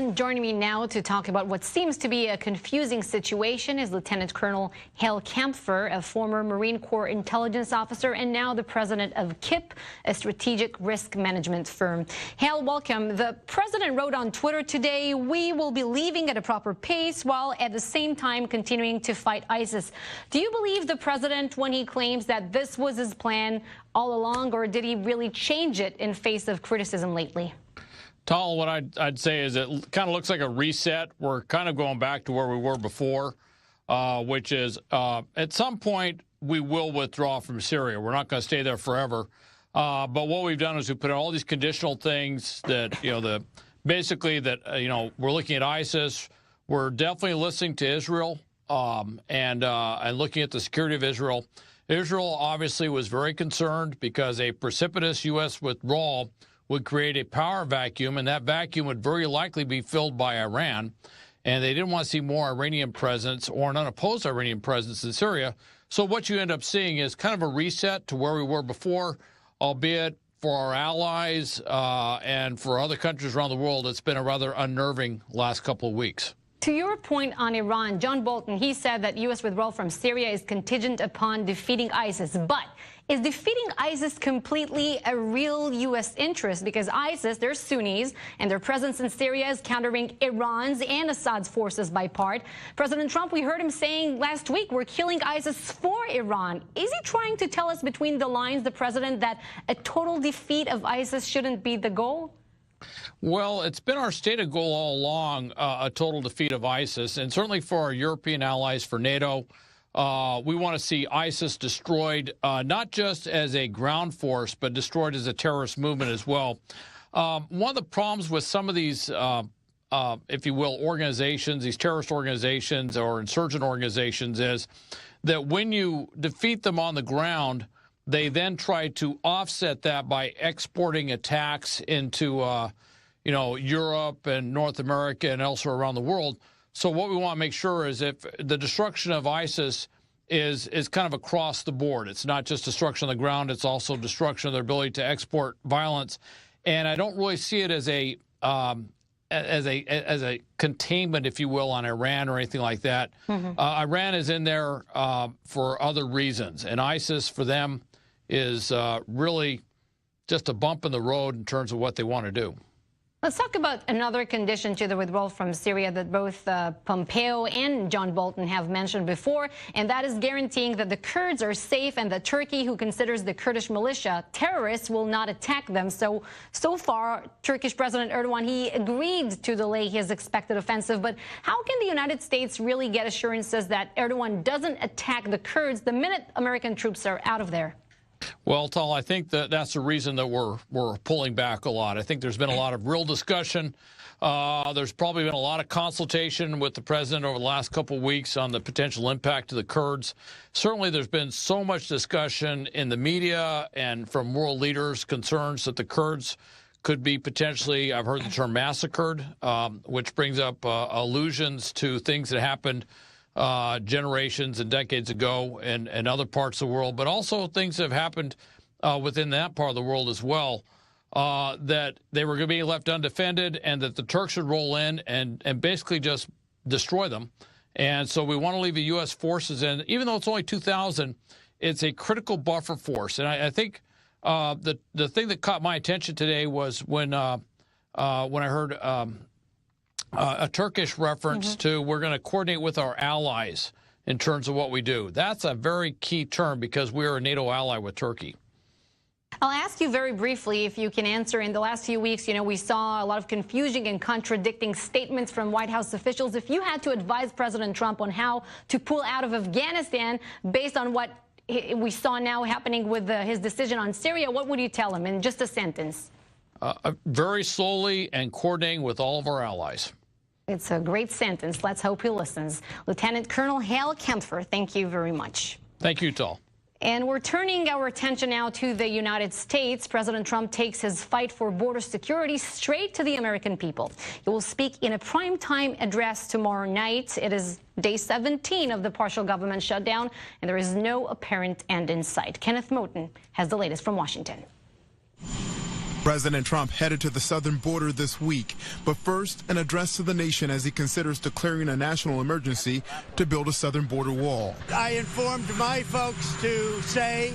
everyone. Joining me now to talk about what seems to be a confusing situation is Lieutenant Colonel Hal Kempfer, a former Marine Corps intelligence officer and now the president of KIPP, a strategic risk management firm. Hal, welcome. The president wrote on Twitter today, "We will be leaving at a proper pace while at the same time continuing to fight ISIS." Do you believe the president when he claims that this was his plan all along, or did he really change it in face of criticism lately? Tal, what I'd say is it kind of looks like a reset. We're kind of going back to where we were before, which is at some point we will withdraw from Syria. We're not going to stay there forever. But what we've done is we put in all these conditional things that, basically that, we're looking at ISIS. We're definitely listening to Israel and looking at the security of Israel. Israel obviously was very concerned because a precipitous U.S. withdrawal would create a power vacuum, and that vacuum would very likely be filled by Iran. And they didn't want to see more Iranian presence or an unopposed Iranian presence in Syria. So what you end up seeing is kind of a reset to where we were before, albeit for our allies and for other countries around the world, it's been a rather unnerving last couple of weeks. To your point on Iran, John Bolton, he said that U.S. withdrawal from Syria is contingent upon defeating ISIS. But is defeating ISIS completely a real U.S. interest? Because ISIS, they're Sunnis, and their presence in Syria is countering Iran's and Assad's forces by part. President Trump, we heard him saying last week, we're killing ISIS for Iran. Is he trying to tell us between the lines, the president, that a total defeat of ISIS shouldn't be the goal? Well, it's been our stated goal all along, a total defeat of ISIS, and certainly for our European allies, for NATO. We want to see ISIS destroyed, not just as a ground force, but destroyed as a terrorist movement as well. One of the problems with some of these, if you will, organizations, these terrorist organizations or insurgent organizations, is that when you defeat them on the ground, they then try to offset that by exporting attacks into, Europe and North America and elsewhere around the world. So what we want to make sure is if the destruction of ISIS is kind of across the board. It's not just destruction on the ground. It's also destruction of their ability to export violence. And I don't really see it as a containment, if you will, on Iran or anything like that. Iran is in there for other reasons. And ISIS, for them, is really just a bump in the road in terms of what they want to do. Let's talk about another condition to the withdrawal from Syria that both Pompeo and John Bolton have mentioned before, and that is guaranteeing that the Kurds are safe and that Turkey, who considers the Kurdish militia terrorists, will not attack them. So far, Turkish President Erdogan, he agreed to delay his expected offensive. But how can the United States really get assurances that Erdogan doesn't attack the Kurds the minute American troops are out of there? Well, Tal, I think that's the reason that we're pulling back a lot. I think there's been a lot of real discussion. There's probably been a lot of consultation with the president over the last couple of weeks on the potential impact to the Kurds. Certainly, there's been so much discussion in the media and from world leaders concerns that the Kurds could be potentially, I've heard the term massacred, which brings up allusions to things that happened generations and decades ago in other parts of the world, but also things that have happened within that part of the world as well, that they were going to be left undefended and that the Turks should roll in and basically just destroy them. And so we want to leave the U.S. forces in. Even though it's only 2,000, it's a critical buffer force. And I think the thing that caught my attention today was when I heard a Turkish reference to we're going to coordinate with our allies in terms of what we do. That's a very key term because we're a NATO ally with Turkey. I'll ask you very briefly if you can answer. In the last few weeks, we saw a lot of confusing and contradicting statements from White House officials. If you had to advise President Trump on how to pull out of Afghanistan based on what we saw now happening with his decision on Syria, what would you tell him in just a sentence? Very slowly and coordinating with all of our allies. It's a great sentence. Let's hope he listens. Lieutenant Colonel Hal Kempfer, thank you very much. Thank you, Tal. And we're turning our attention now to the United States. President Trump takes his fight for border security straight to the American people. He will speak in a primetime address tomorrow night. It is day 17 of the partial government shutdown, and there is no apparent end in sight. Kenneth Moton has the latest from Washington. President Trump headed to the southern border this week, but first an address to the nation as he considers declaring a national emergency to build a southern border wall. I informed my folks to say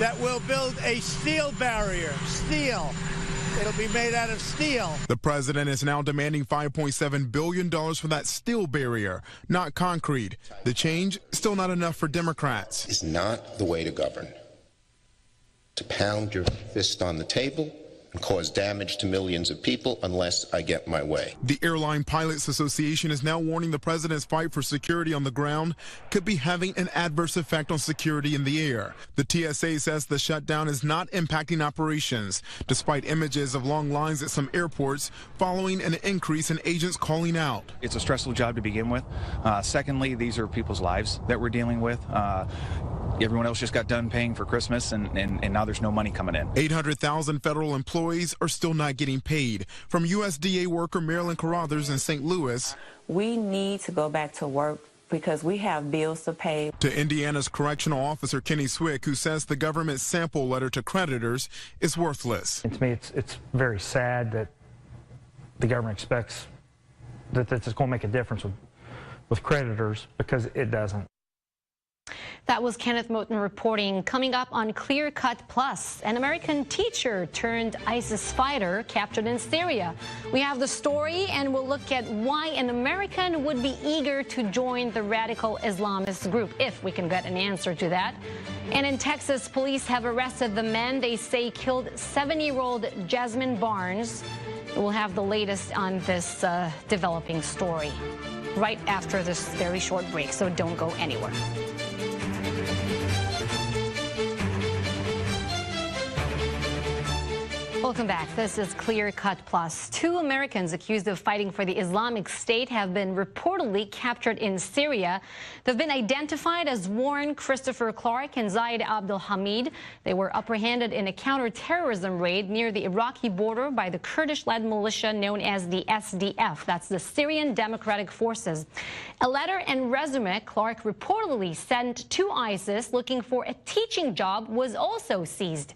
that we'll build a steel barrier. Steel. It'll be made out of steel. The president is now demanding $5.7 billion for that steel barrier, not concrete. The change, still not enough for Democrats. It's not the way to govern. To pound your fist on the table and cause damage to millions of people unless I get my way. The Airline Pilots Association is now warning the president's fight for security on the ground could be having an adverse effect on security in the air. The TSA says the shutdown is not impacting operations, despite images of long lines at some airports following an increase in agents calling out. It's a stressful job to begin with. Secondly, these are people's lives that we're dealing with. Everyone else just got done paying for Christmas, and now there's no money coming in. 800,000 federal employees are still not getting paid. From USDA worker Marilyn Carruthers in St. Louis. We need to go back to work because we have bills to pay. To Indiana's correctional officer Kenny Swick, who says the government's sample letter to creditors is worthless. And to me, it's very sad that the government expects that it's going to make a difference with creditors, because it doesn't. That was Kenneth Moton reporting. Coming up on Clear Cut Plus, an American teacher turned ISIS fighter captured in Syria. We have the story, and we'll look at why an American would be eager to join the radical Islamist group, if we can get an answer to that. And in Texas, police have arrested the men they say killed 7-year-old Jasmine Barnes. We'll have the latest on this developing story right after this very short break, so don't go anywhere. Welcome back. This is Clear Cut Plus. 2 Americans accused of fighting for the Islamic State have been reportedly captured in Syria. They've been identified as Warren Christopher Clark and Zaid Abdul Hamid. They were apprehended in a counterterrorism raid near the Iraqi border by the Kurdish-led militia known as the SDF. That's the Syrian Democratic Forces. A letter and resume Clark reportedly sent to ISIS looking for a teaching job was also seized.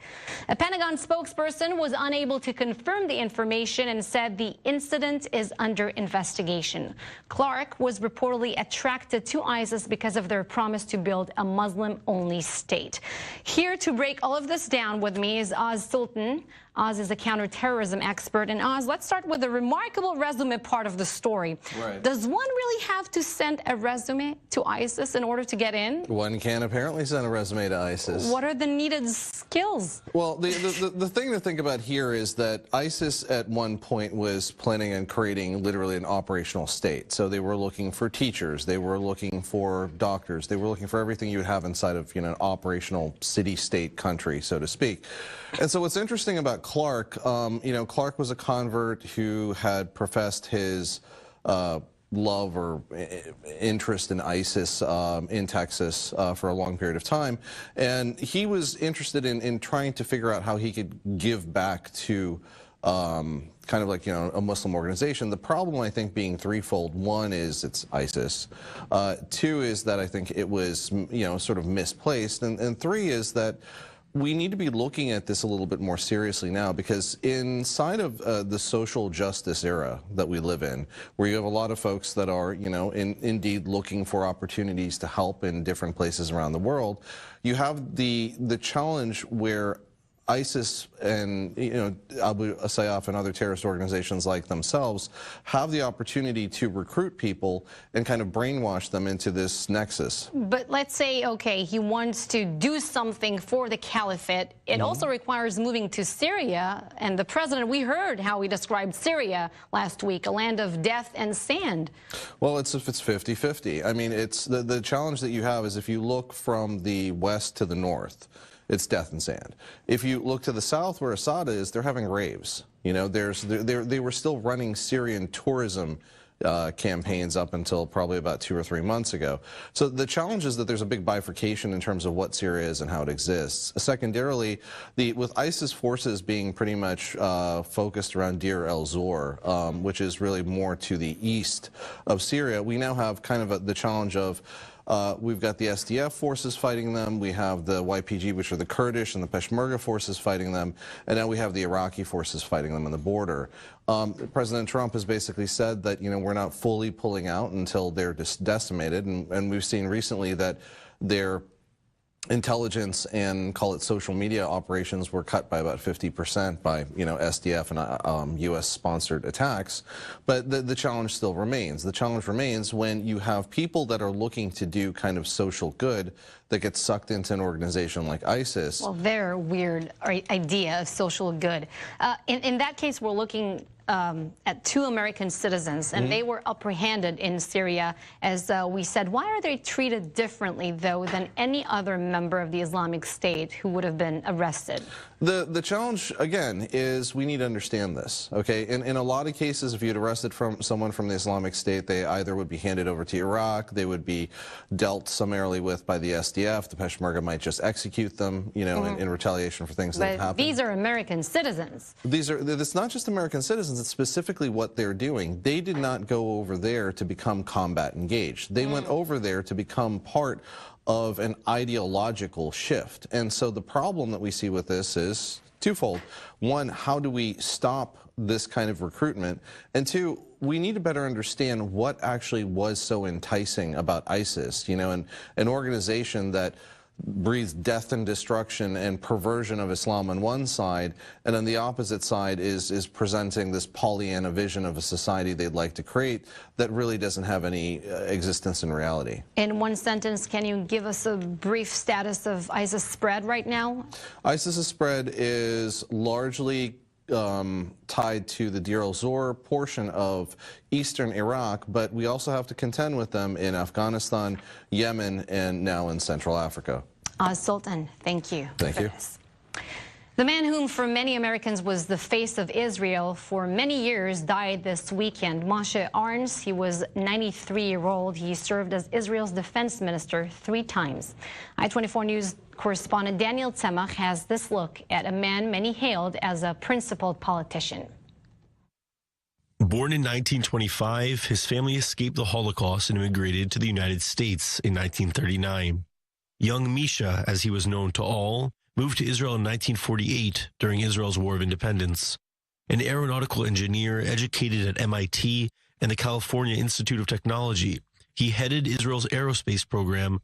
A Pentagon spokesperson was unable to confirm the information and said the incident is under investigation. Clark was reportedly attracted to ISIS because of their promise to build a Muslim-only state. Here to break all of this down with me is Oz Sultan. Oz is a counterterrorism expert. And Oz, let's start with the remarkable resume part of the story. Right. Does one really have to send a resume to ISIS in order to get in? One can apparently send a resume to ISIS. What are the needed skills? Well, the thing to think about here is that ISIS at one point was planning on creating literally an operational state. So they were looking for teachers, they were looking for doctors, they were looking for everything you would have inside of, you know, an operational city-state country, so to speak. And so what's interesting about Clark, you know, Clark was a convert who had professed his love or interest in ISIS in Texas for a long period of time. And he was interested in trying to figure out how he could give back to kind of like, you know, a Muslim organization. The problem, I think, being threefold. One is it's ISIS. 2 is that I think it was, you know, sort of misplaced. And 3 is that we need to be looking at this a little bit more seriously now, because inside of the social justice era that we live in, where you have a lot of folks that are, you know, indeed looking for opportunities to help in different places around the world, you have the challenge where ISIS and, you know, Abu Sayyaf and other terrorist organizations like themselves have the opportunity to recruit people and kind of brainwash them into this nexus. But let's say, okay, he wants to do something for the caliphate. It also requires moving to Syria. And the president, we heard how he described Syria last week, a land of death and sand. Well, it's 50-50. I mean, it's the challenge that you have is if you look from the west to the north, it's death and sand. If you look to the south where Assad is, they're having raves. You know, they were still running Syrian tourism campaigns up until probably about 2 or 3 months ago. So the challenge is that there's a big bifurcation in terms of what Syria is and how it exists. Secondarily, with ISIS forces being pretty much focused around Deir el-Zor, which is really more to the east of Syria, we now have kind of the challenge of We've got the SDF forces fighting them. We have the YPG, which are the Kurdish and the Peshmerga forces fighting them. And now we have the Iraqi forces fighting them on the border. President Trump has basically said that, we're not fully pulling out until they're decimated. And we've seen recently that their intelligence and, call it, social media operations were cut by about 50% by, SDF and U.S.-sponsored attacks. But the challenge still remains. The challenge remains when you have people that are looking to do kind of social good that get sucked into an organization like ISIS. Well, their weird idea of social good. In that case, we're looking at 2 American citizens, and they were apprehended in Syria. As we said, why are they treated differently, though, than any other member of the Islamic State who would have been arrested? The challenge, again, is we need to understand this, okay? In a lot of cases, if you had arrested someone from the Islamic State, they either would be handed over to Iraq, they would be dealt summarily with by the SDF, the Peshmerga might just execute them, in retaliation for things that have happened. These are American citizens. It's not just American citizens, it's specifically what they're doing. They did not go over there to become combat engaged. They went over there to become part of an ideological shift. And so the problem that we see with this is twofold. One, how do we stop this kind of recruitment? And two, we need to better understand what actually was so enticing about ISIS, and an organization that breathes death and destruction and perversion of Islam on one side, and on the opposite side is presenting this Pollyanna vision of a society they'd like to create that really doesn't have any existence in reality. In one sentence, can you give us a brief status of ISIS spread right now? ISIS's spread is largely tied to the Deir el-Zor portion of eastern Iraq, but we also have to contend with them in Afghanistan, Yemen, and now in Central Africa. Sultan, thank you. Thank you. The man whom for many Americans was the face of Israel for many years died this weekend. Moshe Arns, he was 93-year-old. He served as Israel's defense minister 3 times. I-24 News correspondent Daniel Tzemach has this look at a man many hailed as a principled politician. Born in 1925, his family escaped the Holocaust and immigrated to the United States in 1939. Young Misha, as he was known to all, moved to Israel in 1948 during Israel's War of Independence. An aeronautical engineer educated at MIT and the California Institute of Technology, he headed Israel's aerospace program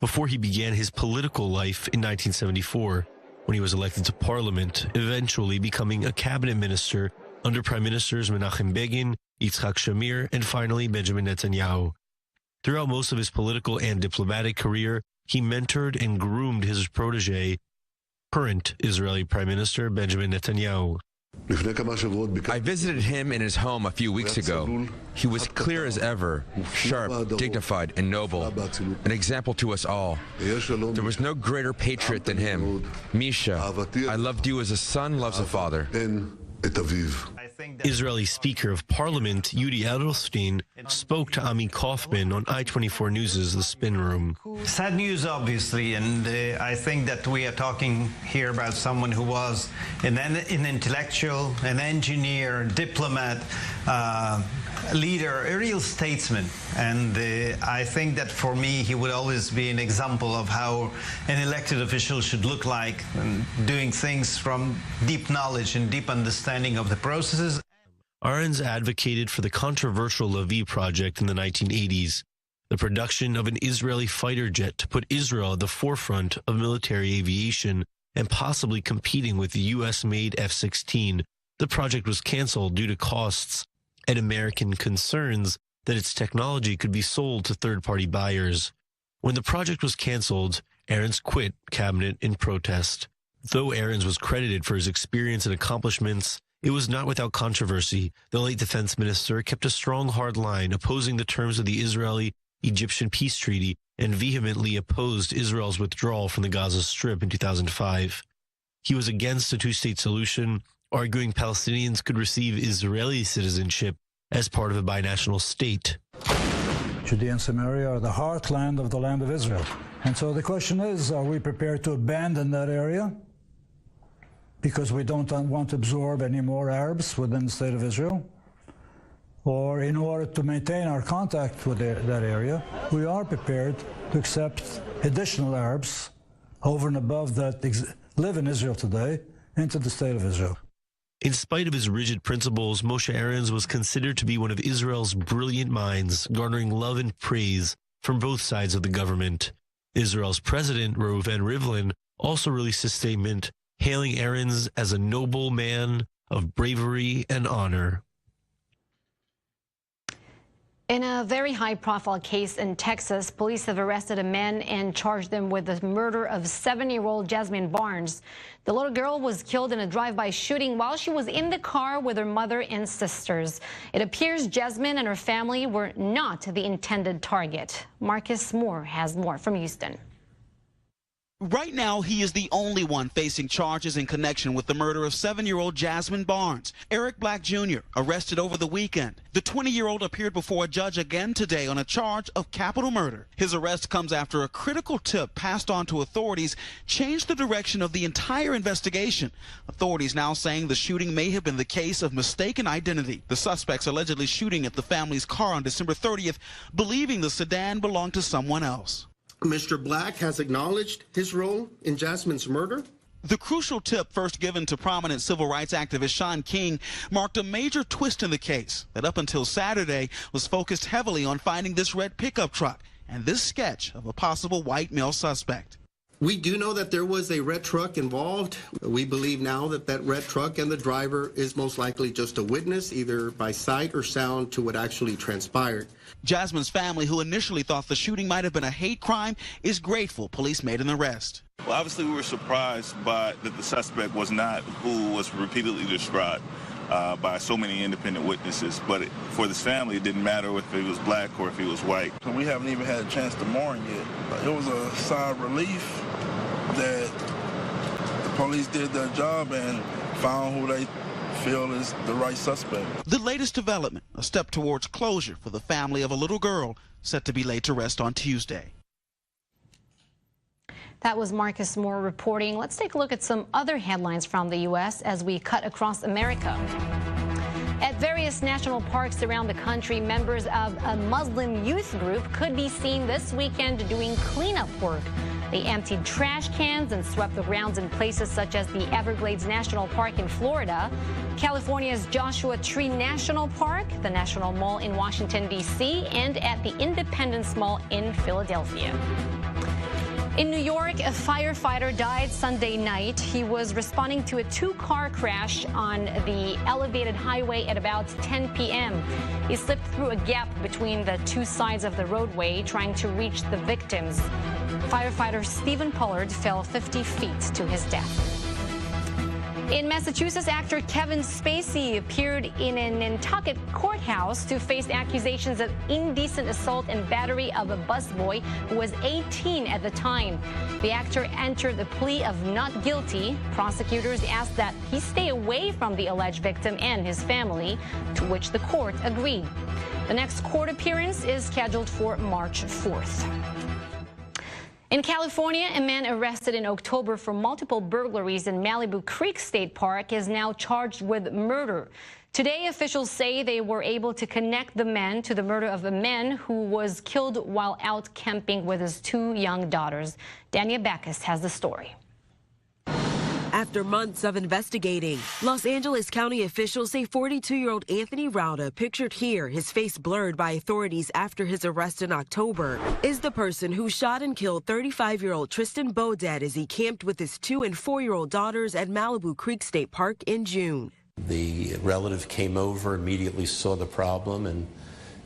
before he began his political life in 1974, when he was elected to parliament, eventually becoming a cabinet minister under Prime Ministers Menachem Begin, Yitzhak Shamir, and finally Benjamin Netanyahu. Throughout most of his political and diplomatic career, he mentored and groomed his protege, current Israeli Prime Minister Benjamin Netanyahu. I visited him in his home a few weeks ago. He was clear as ever, sharp, dignified, and noble, an example to us all. There was no greater patriot than him. Misha, I loved you as a son loves a father. Israeli Speaker of Parliament Yuli Edelstein spoke to Ami Kaufman on I-24 News' The Spin Room. Sad news, obviously, and I think that we are talking here about someone who was an intellectual, an engineer, diplomat, leader, a real statesman. And I think that for me, he would always be an example of how an elected official should look like, and doing things from deep knowledge and deep understanding of the processes. Arens advocated for the controversial Lavi project in the 1980s, the production of an Israeli fighter jet to put Israel at the forefront of military aviation and possibly competing with the U.S.-made F-16. The project was canceled due to costs and American concerns that its technology could be sold to third-party buyers. When the project was canceled, Arens quit cabinet in protest. Though Arens was credited for his experience and accomplishments, it was not without controversy. The late defense minister kept a strong, hard line, opposing the terms of the Israeli-Egyptian peace treaty and vehemently opposed Israel's withdrawal from the Gaza Strip in 2005. He was against a two-state solution, arguing Palestinians could receive Israeli citizenship as part of a binational state. Judea and Samaria are the heartland of the land of Israel. And so the question is, are we prepared to abandon that area because we don't want to absorb any more Arabs within the state of Israel? or in order to maintain our contact with that area, we are prepared to accept additional Arabs over and above that live in Israel today into the state of Israel. In spite of his rigid principles, Moshe Aarons was considered to be one of Israel's brilliant minds, garnering love and praise from both sides of the government. Israel's president, Reuven Rivlin, also released a statement hailing Aarons as a noble man of bravery and honor. In a very high-profile case in Texas, police have arrested a man and charged them with the murder of 7-year-old Jasmine Barnes. The little girl was killed in a drive-by shooting while she was in the car with her mother and sisters. It appears Jasmine and her family were not the intended target. Marcus Moore has more from Houston. Right now, he is the only one facing charges in connection with the murder of 7-year-old Jasmine Barnes. Eric Black Jr. arrested over the weekend. The 20-year-old appeared before a judge again today on a charge of capital murder. His arrest comes after a critical tip passed on to authorities changed the direction of the entire investigation. Authorities now saying the shooting may have been the case of mistaken identity. The suspects allegedly shooting at the family's car on December 30th, believing the sedan belonged to someone else. Mr. Black has acknowledged his role in Jasmine's murder. The crucial tip, first given to prominent civil rights activist Shaun King, marked a major twist in the case that up until Saturday was focused heavily on finding this red pickup truck and this sketch of a possible white male suspect. We do know that there was a red truck involved. We believe now that that red truck and the driver is most likely just a witness, either by sight or sound, to what actually transpired. Jasmine's family, who initially thought the shooting might have been a hate crime, is grateful police made an arrest. Well, obviously, we were surprised by that the suspect was not who was repeatedly described by so many independent witnesses. But for this family, it didn't matter if he was black or if he was white. We haven't even had a chance to mourn yet. It was a sigh of relief that the police did their job and found who they feel is the right suspect. The latest development, a step towards closure for the family of a little girl set to be laid to rest on Tuesday. That was Marcus Moore reporting. Let's take a look at some other headlines from the U.S. as we cut across America. At various national parks around the country, members of a Muslim youth group could be seen this weekend doing cleanup work. They emptied trash cans and swept the grounds in places such as the Everglades National Park in Florida, California's Joshua Tree National Park, the National Mall in Washington, D.C., and at the Independence Mall in Philadelphia. In New York, a firefighter died Sunday night. He was responding to a two-car crash on the elevated highway at about 10 p.m. He slipped through a gap between the two sides of the roadway, trying to reach the victims. Firefighter Stephen Pollard fell 50 feet to his death. In Massachusetts, actor Kevin Spacey appeared in a Nantucket courthouse to face accusations of indecent assault and battery of a busboy who was 18 at the time. The actor entered a plea of not guilty. Prosecutors asked that he stay away from the alleged victim and his family, to which the court agreed. The next court appearance is scheduled for March 4th. In California, a man arrested in October for multiple burglaries in Malibu Creek State Park is now charged with murder. Today, officials say they were able to connect the man to the murder of a man who was killed while out camping with his two young daughters. Dania Backus has the story. After months of investigating, Los Angeles County officials say 42-year-old Anthony Rauda, pictured here, his face blurred by authorities after his arrest in October, is the person who shot and killed 35-year-old Tristan Beaudet as he camped with his 2- and 4-year-old daughters at Malibu Creek State Park in June. The relative came over, immediately saw the problem, and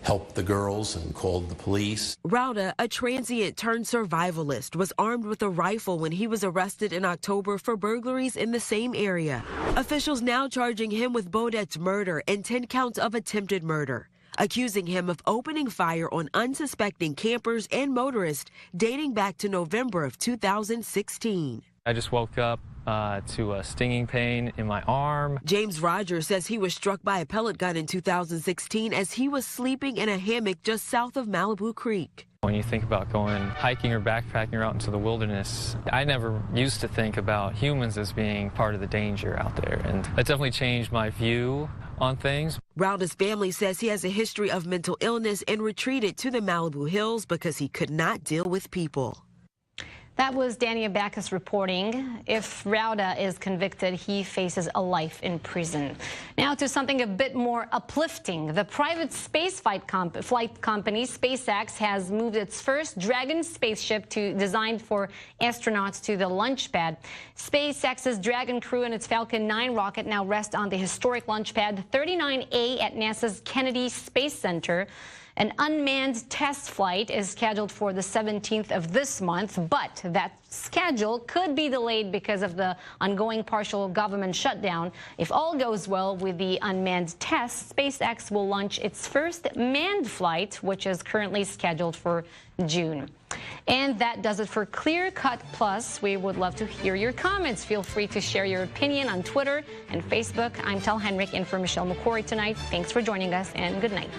helped the girls and called the police. Rauda, a transient turned survivalist, was armed with a rifle when he was arrested in October for burglaries in the same area. Officials now charging him with Beaudet's murder and 10 counts of attempted murder, accusing him of opening fire on unsuspecting campers and motorists dating back to November of 2016. I just woke up to a stinging pain in my arm. James Rogers says he was struck by a pellet gun in 2016 as he was sleeping in a hammock just south of Malibu Creek. When you think about going hiking or backpacking out into the wilderness, I never used to think about humans as being part of the danger out there. And that definitely changed my view on things. Rauda's family says he has a history of mental illness and retreated to the Malibu Hills because he could not deal with people. That was Danny Abacus reporting. If Rauda is convicted, he faces a life in prison. Now to something a bit more uplifting. The private space flight company SpaceX has moved its first Dragon spaceship designed for astronauts to the launch pad. SpaceX's Dragon crew and its Falcon 9 rocket now rest on the historic launch pad 39A at NASA's Kennedy Space Center. An unmanned test flight is scheduled for the 17th of this month, but that schedule could be delayed because of the ongoing partial government shutdown. If all goes well with the unmanned test, SpaceX will launch its first manned flight, which is currently scheduled for June. And that does it for Clear Cut Plus. We would love to hear your comments. Feel free to share your opinion on Twitter and Facebook. I'm Tel Henrik in for Michelle McCory tonight. Thanks for joining us and good night.